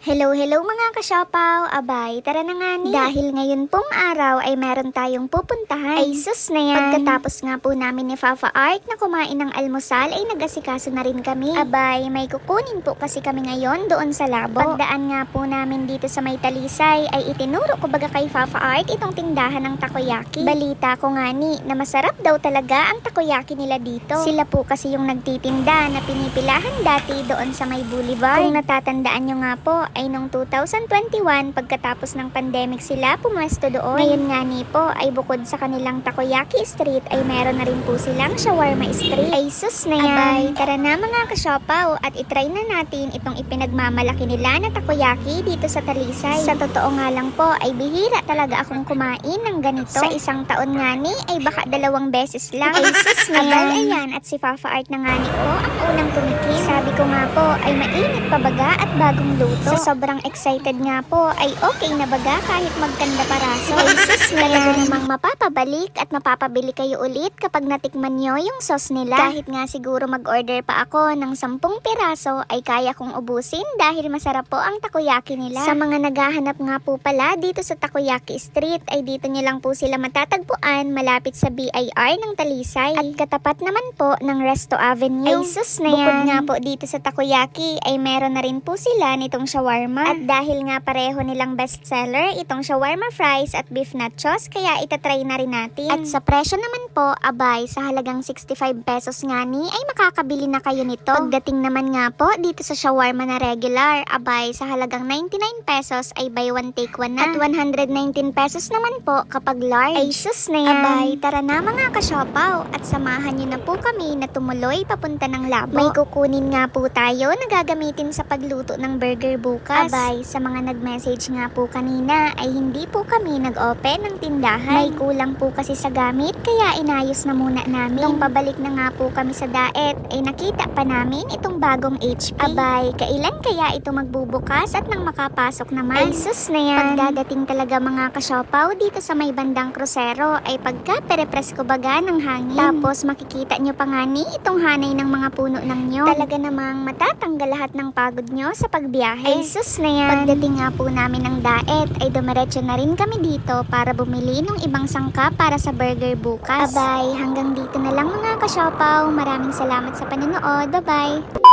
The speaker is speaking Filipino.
Hello, hello mga kasyapaw! Abay, tara na nga ni. Dahil ngayon pong araw ay meron tayong pupuntahan. Ay sus na yan. Pagkatapos nga po namin ni Fafa Art na kumain ng almusal ay nag-asikaso na rin kami. Abay, may kukunin po kasi kami ngayon doon sa labo. Pagdaan nga po namin dito sa may Talisay ay itinuro ko baga kay Fafa Art itong tindahan ng takoyaki. Balita ko nga ni na masarap daw talaga ang takoyaki nila dito. Sila po kasi yung nagtitinda na pinipilahan dati doon sa may boulevard. Kung natatandaan nyo nga po, ay noong 2021 pagkatapos ng pandemic sila pumwesto doon. Ngayon nga ni po ay bukod sa kanilang takoyaki street ay meron na rin po silang shawarma street. Ay sus na yan. Abay, tara na mga kasyopaw at itry na natin itong ipinagmamalaki nila na takoyaki dito sa Talisay. Sa totoo nga lang po ay bihira talaga akong kumain ng ganito. Sa isang taon nga ni ay baka 2 beses lang. Ay sus na yan. Abay, ayan at si Fafa Art na nga ni po ang unang tumikim. Sabi ko nga po ay mainit pa baga at bagong luto. Sa sobrang excited nga po ay okay na baga kahit magkanda paraso. Ay sus na yan. Namang mapapabalik at mapapabili kayo ulit kapag natikman nyo yung sauce nila. Kahit nga siguro mag-order pa ako ng 10 piraso ay kaya kong ubusin dahil masarap po ang takoyaki nila. Sa mga naghahanap nga po pala dito sa Takoyaki Street ay dito nyo lang po sila matatagpuan malapit sa BIR ng Talisay. At katapat naman po ng Resto Avenue. Ay sus na yan. Bukod nga po dito sa takoyaki ay meron na rin po sila nitong shawarma. At dahil nga pareho nilang bestseller itong shawarma fries at beef nachos kaya itatry na rin natin. At sa presyo naman po, abay, sa halagang 65 pesos nga ni ay makakabili na kayo nito. Pagdating naman nga po dito sa shawarma na regular, abay, sa halagang 99 pesos ay buy one take one na. At 119 pesos naman po kapag large. Ay sus na yan. Abay, tara na mga kasyopaw at samahan nyo na po kami na tumuloy papunta ng labo. May kukunin nga po tayo na gagamitin sa pagluto ng burger bukas. Abay, sa mga nag-message nga po kanina ay hindi po kami nag-open ng tindahan. May kulang po kasi sa gamit kaya inayos na muna namin. Nung pabalik na nga po kami sa daet ay nakita pa namin itong bagong HP. Abay, kailan kaya ito magbubukas at nang makapasok naman? Ay sus na yan. Pagdadating talaga mga kasyopaw dito sa may bandang krusero ay pagka perepresko baga ng hangin. Tapos makikita nyo pa nga ni itong hanay ng mga puno ng nyo. Talaga namang matatanggal lahat ng pagod nyo sa pagbiyahe. Ay sus na yan. Pagdating nga po namin ng daet ay dumiretso na rin kami dito para bumili ng ibang sangkap para sa burger bukas. Abay, hanggang dito na lang mga kasyopaw. Maraming salamat sa panonood. Bye-bye!